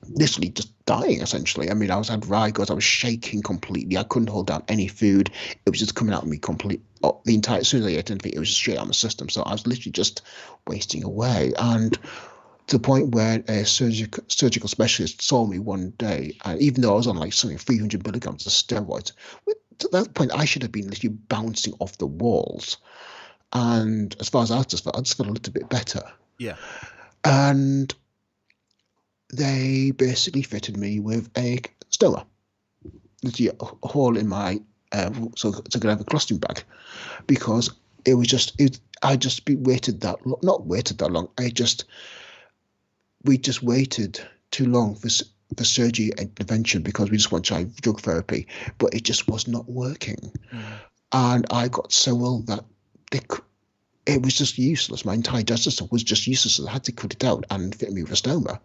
literally just dying, essentially. I mean, I had rigors, I was shaking completely. I couldn't hold down any food. It was just coming out of me completely. The entire, as soon as I ate anything, it was straight out of my system. So I was literally just wasting away. And to the point where a surgical specialist saw me one day, and even though I was on like something 300 milligrams of steroids, to that point I should have been literally bouncing off the walls. And as far as I just felt a little bit better. Yeah. And they basically fitted me with a stoma, literally a hole in my so I could have a colostomy bag, because it was just I just waited that not waited that long. We just waited too long for surgery and intervention because we just want to try drug therapy, but it just was not working. And I got so ill that it was just useless. My entire digestive system was just useless. So I had to cut it out and fit me with a stoma.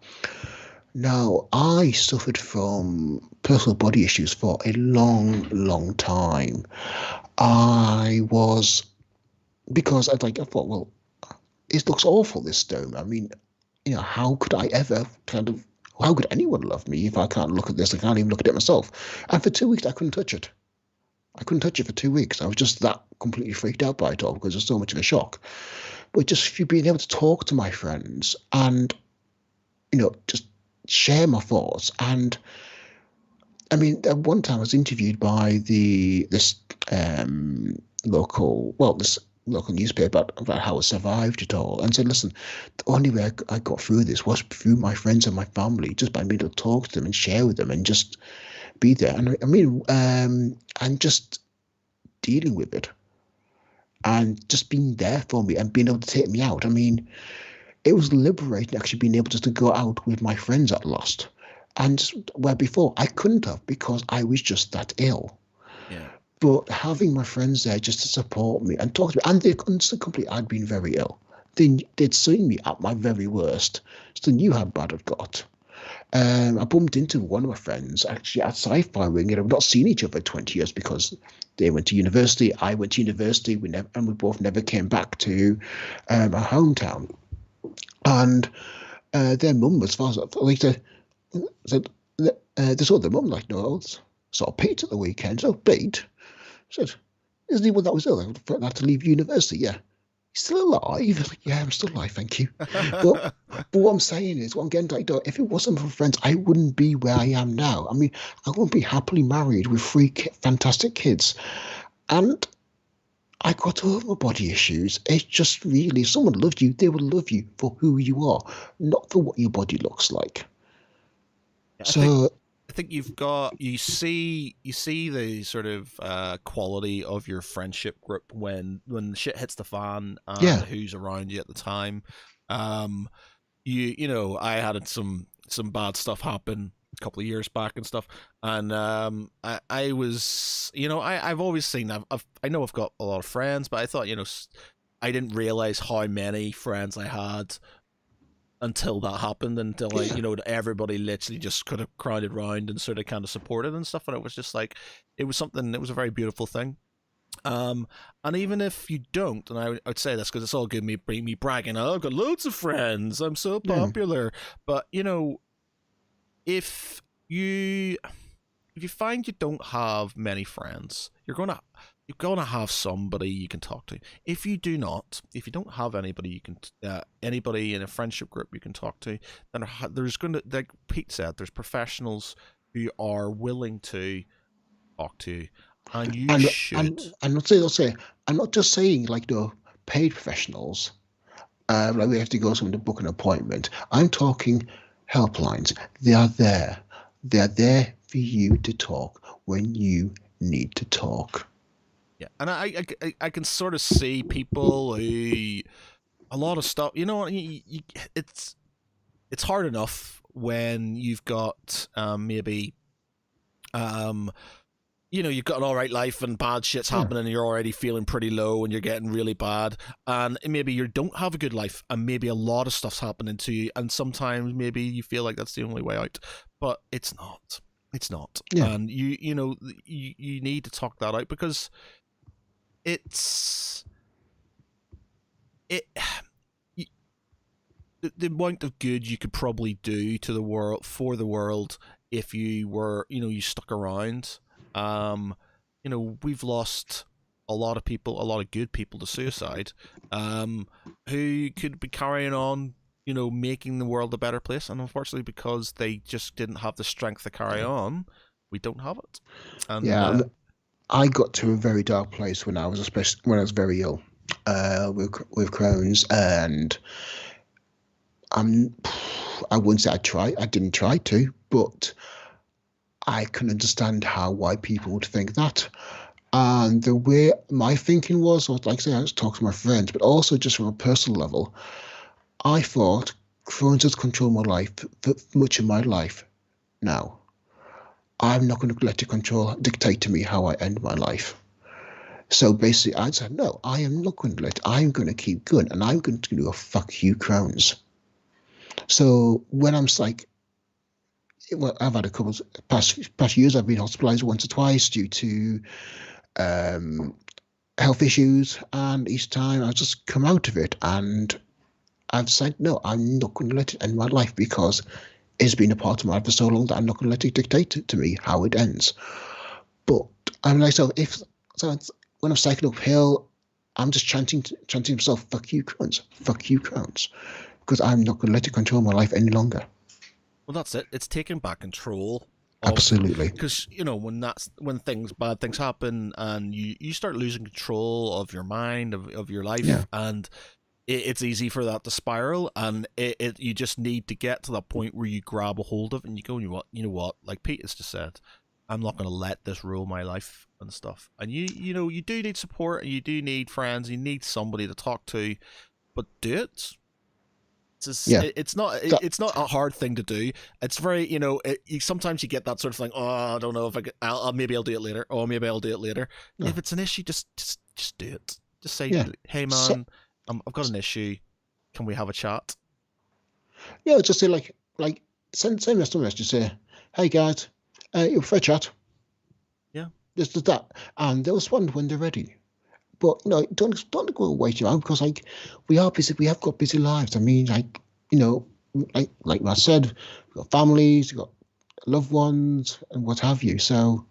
Now, I suffered from personal body issues for a long, long time. Because I thought, well, it looks awful, this stoma. I mean, how could I ever how could anyone love me if I can't look at this? I can't even look at it myself. And for 2 weeks, I couldn't touch it. I couldn't touch it for 2 weeks. I was just that completely freaked out by it all because it was so much of a shock. But just being able to talk to my friends and, just share my thoughts. And I mean, at one time I was interviewed by this local newspaper about how I survived it all, and said, listen, the only way I got through this was through my friends and my family, just by being able to talk to them and share with them and just be there. And I mean, and just dealing with it and just being there for me and being able to take me out. I mean, it was liberating actually being able just to go out with my friends at last. And where before I couldn't have because I was just that ill. Yeah. But having my friends there just to support me and talk to me, and they understood completely I'd been very ill. They'd seen me at my very worst, so they knew how bad I'd got. I bumped into one of my friends actually at Sci-Fi Wing, and I've not seen each other for 20 years because they went to university, I went to university, we both never came back to our hometown. And their mum, as far as like said, this other mum, like, no, saw Pete at the weekend. So Pete said, isn't he one that was ill? I had to leave university. Yeah. He's still alive. Like, yeah, I'm still alive, thank you. But but what I'm saying is, what I'm getting like, if it wasn't for friends, I wouldn't be where I am now. I mean, I wouldn't be happily married with three fantastic kids. And I got over my body issues. It's just really, if someone loved you, they would love you for who you are, not for what your body looks like. I think So, I think you see the sort of quality of your friendship group when shit hits the fan and yeah, who's around you at the time. Um, I had some bad stuff happen a couple of years back and stuff, and I was I've always seen I know I've got a lot of friends, but I thought I didn't realize how many friends I had until that happened, until like yeah, everybody literally just could have crowded round and sort of kind of supported and stuff, and it was just like it was a very beautiful thing. And even if you don't, and I would say this because it's all good me bragging, oh, I've got loads of friends, I'm so yeah, popular, but if you if you find you don't have many friends, you're gonna have somebody you can talk to. If you don't have anybody anybody in a friendship group you can talk to, then there's gonna, like Pete said, there's professionals who are willing to talk to you, and you should. and I'll say, I'm not just saying like the paid professionals. Like we have to go somewhere to book an appointment. I'm talking helplines. They are there. They are there for you to talk when you need to talk. Yeah, and I can sort of see people who a lot of stuff. It's hard enough when you've got maybe um you've got an all right life and bad shit's Yeah, happening and you're already feeling pretty low and you're getting really bad, and maybe you don't have a good life and maybe a lot of stuff's happening to you, and sometimes maybe you feel like that's the only way out, but it's not, yeah, and you need to talk that out because it's it the amount of good you could probably do to the world, for the world, if you were, you stuck around. Um, we've lost a lot of people, a lot of good people to suicide, who could be carrying on, making the world a better place, and unfortunately, because they just didn't have the strength to carry on, we don't have it. And yeah. I got to a very dark place when I was, especially when I was very ill, with Crohn's, and I'm. I wouldn't say I didn't try to, but I can understand why people would think that. And the way my thinking was like I say, I was talking to my friends, but also just from a personal level, I thought Crohn's has controlled my life for much of my life now. I'm not going to let it dictate to me how I end my life. So basically, I said, no, I am not going to let. I'm going to keep going, and I'm going to do a fuck you, Crohn's. So when I'm like, well, I've had a couple of past years. I've been hospitalised once or twice due to um, health issues, and each time I just come out of it, and I've said, no, I'm not going to let it end my life because it's been a part of my life for so long that I'm not going to let it dictate to me how it ends. But I'm like, when I'm cycling uphill, I'm just chanting to myself, fuck you, Crohn's, because I'm not going to let it control my life any longer. well, that's it. It's taking back control of, Absolutely. because when bad things happen and you start losing control of your mind, of your Yeah. life, and it's easy for that to spiral, and you just need to get to that point where you grab a hold of it and you go, you know what, like Pete has just said, I'm not going to let this rule my life and stuff. And you do need support, and you do need friends, you need somebody to talk to, but do it. Yeah. That, It's not a hard thing to do. It's very, sometimes you get that sort of thing. Oh, I don't know if maybe I'll do it later. Oh, maybe I'll do it later. no. If it's an issue, just do it. Just say, Yeah. hey So, man, I've got an issue. Can we have a chat? yeah, just say like send us a message. Say, hey guys, you for a chat. Yeah. This is that, and they'll respond when they're ready. But don't go away too long because like we are busy. We have got busy lives. I mean, like like I said, we've got families, we've got loved ones, and what have you. So,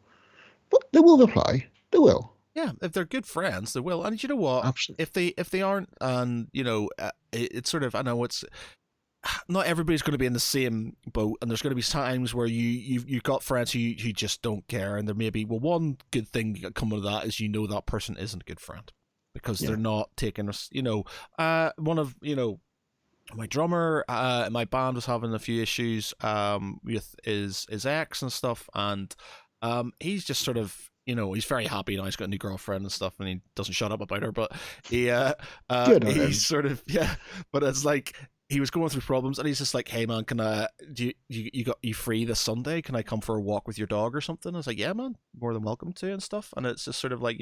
but they will reply. They will. Yeah, if they're good friends, they will. And you know what? Absolutely. If they aren't, and it's sort of, I know it's not everybody's going to be in the same boat, and there's going to be times where you've got friends who just don't care, and there may be, well, one good thing coming of that is that person isn't a good friend because they're Yeah. not taking us. One of my drummer in my band was having a few issues with his ex and stuff, and he's just sort of, he's very happy now. He's got a new girlfriend and stuff, and he doesn't shut up about her. But he Good on he's him. sort of, yeah. But it's like he was going through problems, and he's just like, "Hey man, can I you free this Sunday? Can I come for a walk with your dog or something?" I was like, "Yeah man, more than welcome to," and stuff. And it's just sort of like,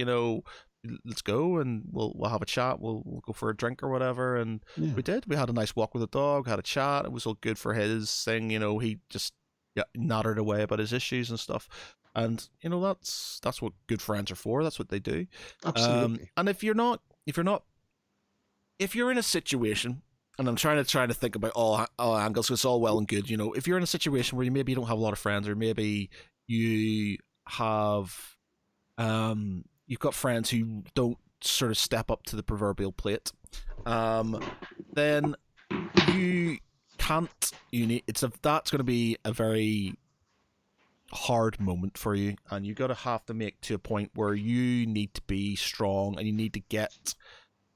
let's go and we'll have a chat. We'll go for a drink or whatever. And Yeah. we did. We had a nice walk with the dog, had a chat. It was all good for his thing. He just, yeah, nattered away about his issues and stuff. And that's what good friends are for. That's what they do. Absolutely. And if you're in a situation, and I'm trying to think about all angles, 'cause it's all well and good. If you're in a situation where you don't have a lot of friends, or maybe you have you've got friends who don't sort of step up to the proverbial plate, then you can't. That's going to be a very hard moment for you, and you got to have to make to a point where you need to be strong and you need to get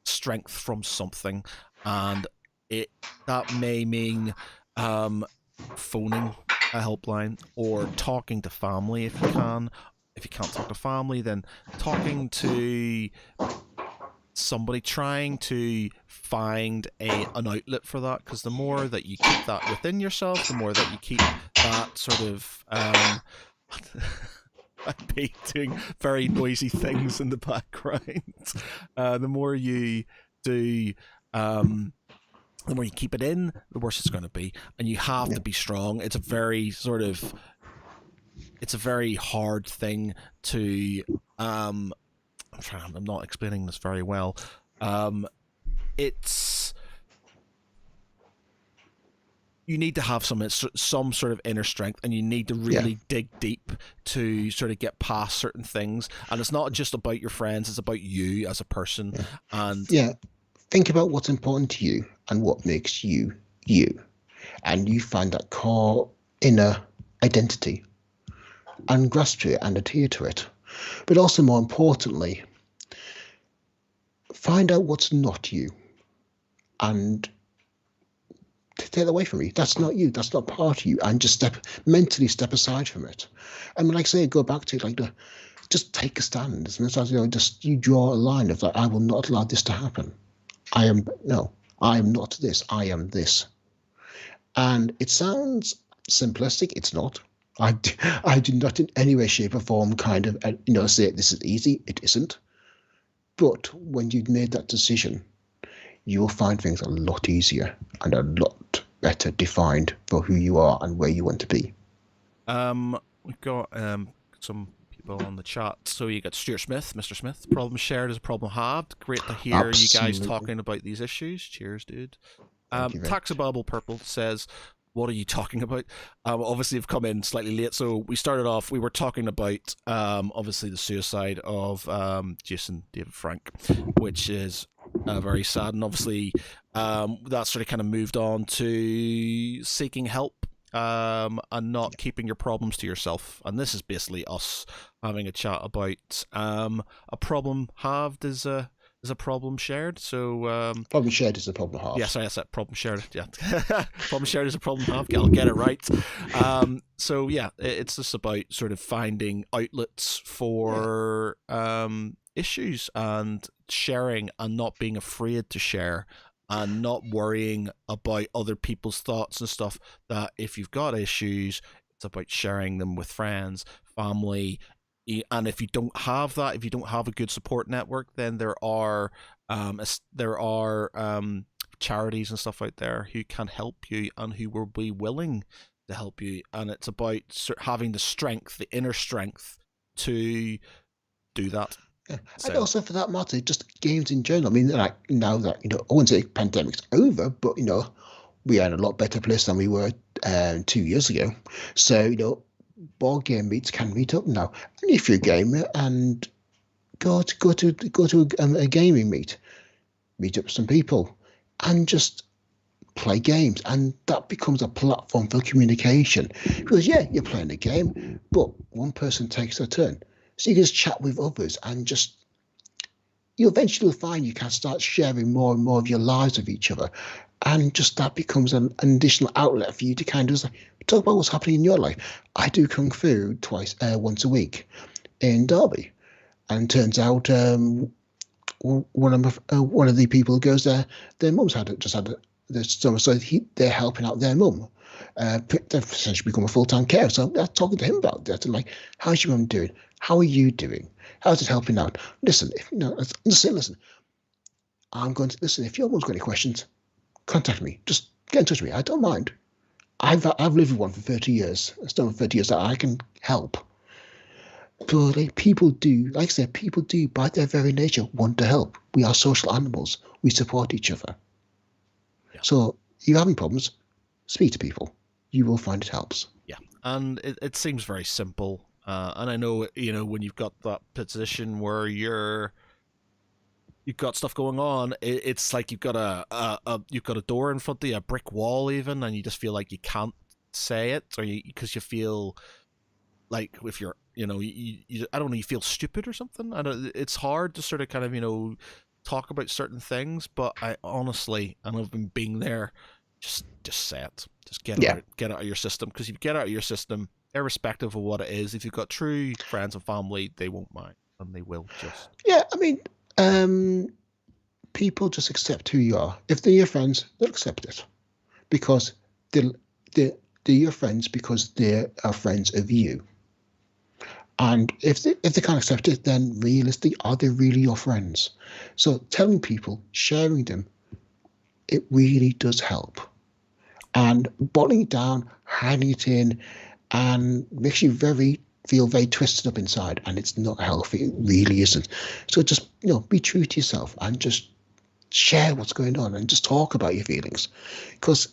strength from something, and it that may mean phoning a helpline or talking to family if you can. If you can't talk to family, then talking to somebody, trying to find an outlet for that, because the more that you keep that within yourself, the more that you keep that sort of I be doing very noisy things in the background. The more you do, the more you keep it in, the worse it's going to be, and you have Yeah. to be strong. It's a very hard thing to. I'm not explaining this very well. It's You need to have some sort of inner strength, and you need to Yeah. really dig deep to sort of get past certain things. And it's not just about your friends; it's about you as a person. Yeah. And Yeah. Think about what's important to you and what makes you you. And you find that core inner identity and grasp to it and adhere to it. But also, more importantly, find out what's not you and take that away from you. That's not you. That's not part of you. And just mentally step aside from it. And like I say, go back to just take a stand. And sometimes, just you draw a line of that. I will not allow this to happen. I am not this. I am this. And it sounds simplistic. It's not. I do not in any way, shape, or form kind of say this is easy. It isn't. But when you've made that decision, you'll find things a lot easier and a lot better defined for who you are and where you want to be. We've got some people on the chat. So you got Stuart Smith, Mr. Smith. Problem shared is a problem halved. Great to hear you guys Absolutely. talking about these issues. Cheers, dude. Thank you very much. Taxabubble Purple says, "What are you talking about?" Obviously, I've come in slightly late, so we started off. We were talking about obviously the suicide of Jason David Frank, which is very sad, and obviously that sort of kind of moved on to seeking help and not keeping your problems to yourself. And this is basically us having a chat about a problem halved is a problem shared. So Problem shared is a problem half. yeah, sorry, that's it. Problem shared. Yeah, problem shared is a problem halved. I'll get it right. So yeah, it's just about sort of finding outlets for issues and sharing, and not being afraid to share, and not worrying about other people's thoughts and stuff. That if you've got issues, it's about sharing them with friends, family. And if you don't have that, if you don't have a good support network, then there are charities and stuff out there who can help you and who will be willing to help you. And it's about having the strength, the inner strength, to do that. Yeah. So, And also, for that matter, just games in general. I mean, like now that I wouldn't say pandemic's over, but we are in a lot better place than we were 2 years ago. So, board game meets can meet up now. And if you're a gamer and go to a gaming meet up with some people and just play games, and that becomes a platform for communication. Because yeah, you're playing a game, but one person takes a turn, so you can just chat with others, and just you eventually find you can start sharing more and more of your lives with each other, and just that becomes an additional outlet for you to kind of talk about what's happening in your life. I do kung fu once a week in Derby, and turns out one of the people who goes there, their mum's had the summer, so they're helping out their mum. They've essentially become a full-time carer. So I'm talking to him about that. And like, how's your mum doing? How are you doing? How's it helping out? Listen, listen. I'm going to listen. If your mum's got any questions, contact me. Just get in touch with me. I don't mind. I've lived with one for 30 years. It's done for 30 years that I can help. But like, people do, like I said, people do by their very nature want to help. We are social animals. We support each other. Yeah. So if you're having problems, speak to people. You will find it helps. Yeah, and it seems very simple. And I know, when you've got that position where you've got stuff going on, it's like you've got you've got a door in front of you, a brick wall even, and you just feel like you can't say it, or because you feel like if you're, I don't know, you feel stupid or something. It's hard to sort of kind of, talk about certain things, but I honestly, and I've been being there, just say it. Just get it out of your system, because if you get it out of your system, irrespective of what it is, if you've got true friends and family, they won't mind, and they will just. Yeah, I mean, people just accept who you are. If they're your friends, they'll accept it, because they're your friends because they are friends of you. And if they can't accept it, then realistically, are they really your friends? So telling people, sharing them, it really does help. And bottling it down, hiding it in, and makes you feel very twisted up inside, and it's not healthy. It really isn't. So just be true to yourself and just share what's going on and just talk about your feelings, because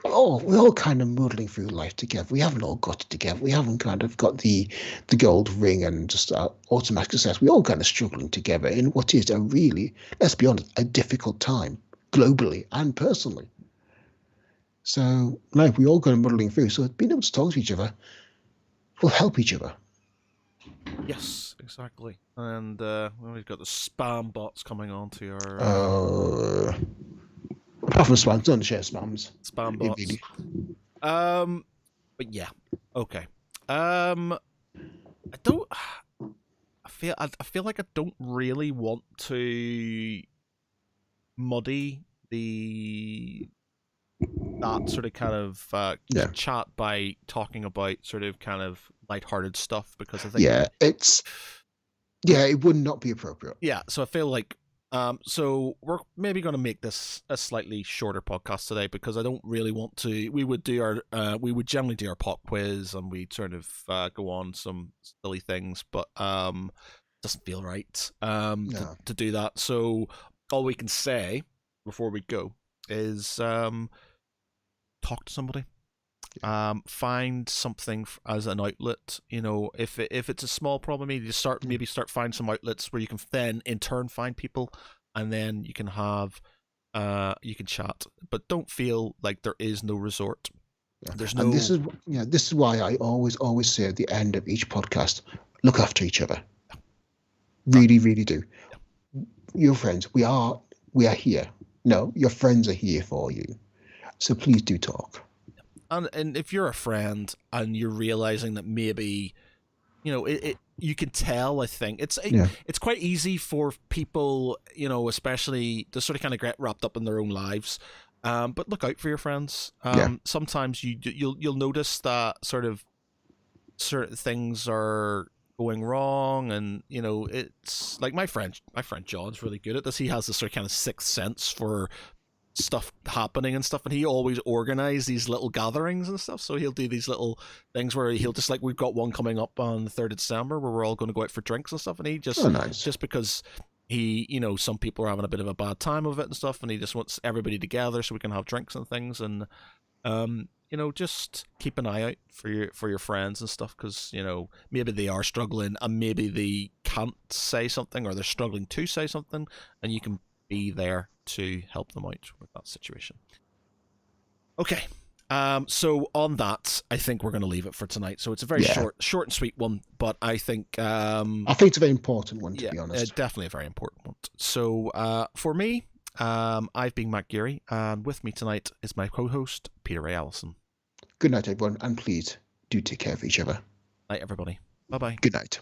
we're all kind of muddling through life together. We haven't all got it together. We haven't kind of got the gold ring and just automatic success. We're all kind of struggling together in what is a really, let's be honest, a difficult time globally and personally. So, like, we all kind of muddling through. So being able to talk to each other will help each other. Yes, exactly. And we've got the spam bots coming on to our. Apart from spams, don't share spams. Spam bots. Really. But yeah, okay. I feel like I don't really want to muddy that sort of kind of chat by talking about sort of kind of lighthearted stuff, because I think it would not be appropriate. Yeah, so I feel like so we're maybe going to make this a slightly shorter podcast today, because I don't really want to. We would generally do our pop quiz, and we'd sort of go on some silly things, but it doesn't feel right to do that. So all we can say before we go is talk to somebody. Find something as an outlet. If it's a small problem, maybe start find some outlets where you can then in turn find people, and then you can have you can chat, but don't feel like there is no resort. There's no. And this is why I always say at the end of each podcast, look after each other. Really, really do. Yeah. Your friends, we are here. No, your friends are here for you. So please do talk. And if you're a friend and you're realizing that maybe, you can tell. I think it's quite easy for people, especially to sort of kind of get wrapped up in their own lives. But look out for your friends. Sometimes you'll notice that sort of certain things are going wrong, and it's like my friend John's really good at this. He has this sort of kind of sixth sense for stuff happening and stuff, and he always organize these little gatherings and stuff. So he'll do these little things where he'll just, like, we've got one coming up on the 3rd of December where we're all going to go out for drinks and stuff, and he just just because some people are having a bit of a bad time of it and stuff, and he just wants everybody together so we can have drinks and things, and just keep an eye out for your friends and stuff, because maybe they are struggling and maybe they can't say something, or they're struggling to say something, and you can be there to help them out with that situation. Okay. So on that, I think we're going to leave it for tonight. So it's a very short and sweet one, but I think it's a very important one, to be honest. Definitely a very important one. So for me, I've been Matt Geary, and with me tonight is my co-host Peter Ray Allison. Good night, everyone, and please do take care of each other. Night, everybody. Bye bye. Good night.